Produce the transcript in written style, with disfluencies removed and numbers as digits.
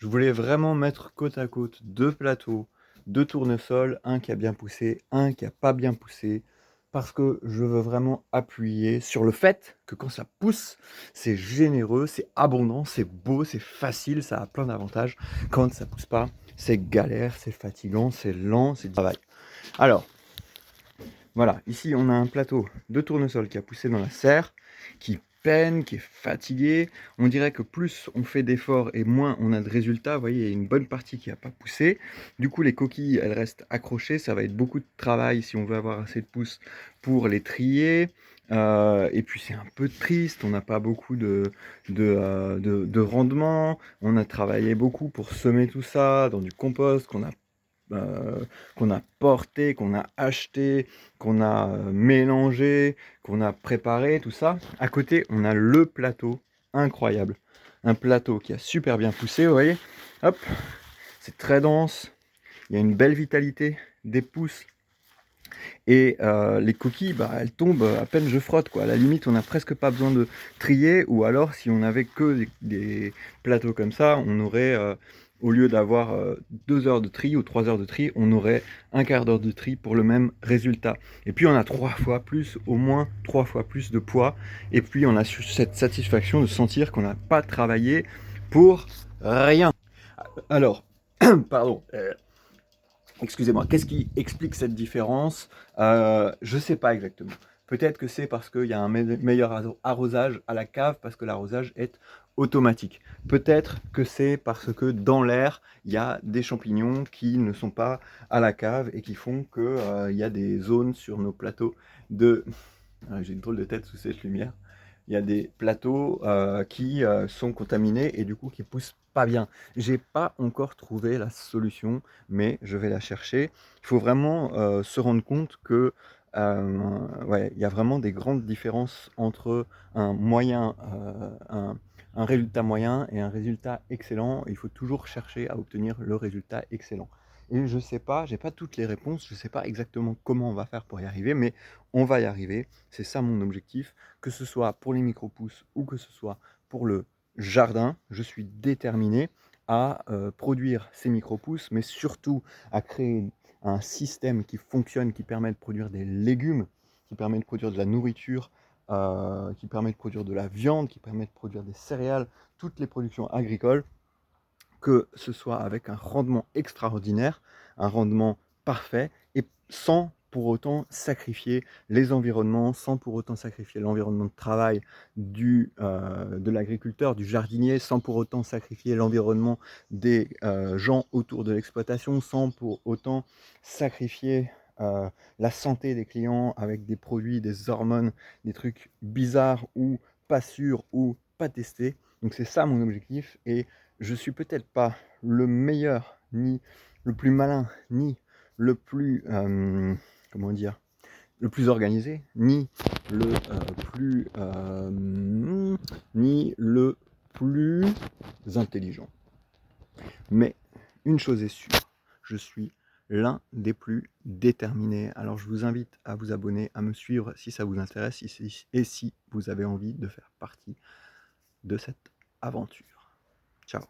Je voulais vraiment mettre côte à côte 2 plateaux de tournesol, un qui a bien poussé, un qui a pas bien poussé, parce que je veux vraiment appuyer sur le fait que quand ça pousse, c'est généreux, c'est abondant, c'est beau, c'est facile, ça a plein d'avantages. Quand ça pousse pas, c'est galère, c'est fatigant, c'est lent, c'est du travail. Alors, voilà, ici on a un plateau de tournesol qui a poussé dans la serre, qui peine, qui est fatigué. On dirait que plus on fait d'efforts et moins on a de résultats. Vous voyez, il y a une bonne partie qui n'a pas poussé. Du coup, les coquilles, elles restent accrochées. Ça va être beaucoup de travail si on veut avoir assez de pouce pour les trier. Et puis c'est un peu triste, on n'a pas beaucoup de rendement. On a travaillé beaucoup pour semer tout ça dans du compost qu'on a porté, qu'on a acheté, qu'on a mélangé, qu'on a préparé, tout ça. À côté, on a le plateau incroyable. Un plateau qui a super bien poussé, vous voyez. Hop, c'est très dense. Il y a une belle vitalité, des pousses. Et les coquilles, bah, elles tombent à peine je frotte, quoi. À la limite, on n'a presque pas besoin de trier. Ou alors, si on avait que des plateaux comme ça, on aurait, au lieu d'avoir 2 heures de tri ou 3 heures de tri, on aurait un quart d'heure de tri pour le même résultat. Et puis, on a 3 fois plus, au moins 3 fois plus de poids. Et puis, on a cette satisfaction de sentir qu'on n'a pas travaillé pour rien. Alors, pardon. Excusez-moi, qu'est-ce qui explique cette différence? Je ne sais pas exactement. Peut-être que c'est parce qu'il y a un meilleur arrosage à la cave, parce que l'arrosage est automatique. Peut-être que c'est parce que dans l'air, il y a des champignons qui ne sont pas à la cave et qui font qu'il y a des zones sur nos plateaux de... J'ai une drôle de tête sous cette lumière. Il y a des plateaux qui sont contaminés et du coup qui poussent pas bien. J'ai pas encore trouvé la solution, mais je vais la chercher. Il faut vraiment se rendre compte que ouais, il y a vraiment des grandes différences entre un moyen, un résultat moyen et un résultat excellent. Il faut toujours chercher à obtenir le résultat excellent. Et je sais pas, j'ai pas toutes les réponses, je sais pas exactement comment on va faire pour y arriver, mais on va y arriver. C'est ça mon objectif, que ce soit pour les micro-pousses ou que ce soit pour le jardin. Je suis déterminé à produire ces micro-pousses, mais surtout à créer un système qui fonctionne, qui permet de produire des légumes, qui permet de produire de la nourriture, qui permet de produire de la viande, qui permet de produire des céréales, toutes les productions agricoles, que ce soit avec un rendement extraordinaire, un rendement parfait, et sans pour autant sacrifier les environnements, sans pour autant sacrifier l'environnement de travail de l'agriculteur, du jardinier, sans pour autant sacrifier l'environnement des gens autour de l'exploitation, sans pour autant sacrifier la santé des clients avec des produits, des hormones, des trucs bizarres ou pas sûrs ou pas testés. Donc c'est ça mon objectif, et je suis peut-être pas le meilleur, ni le plus malin, ni le plus, comment dire, le plus organisé, ni le plus, ni le plus intelligent. Mais une chose est sûre, je suis l'un des plus déterminés. Alors je vous invite à vous abonner, à me suivre si ça vous intéresse et si vous avez envie de faire partie de cette aventure. Ciao.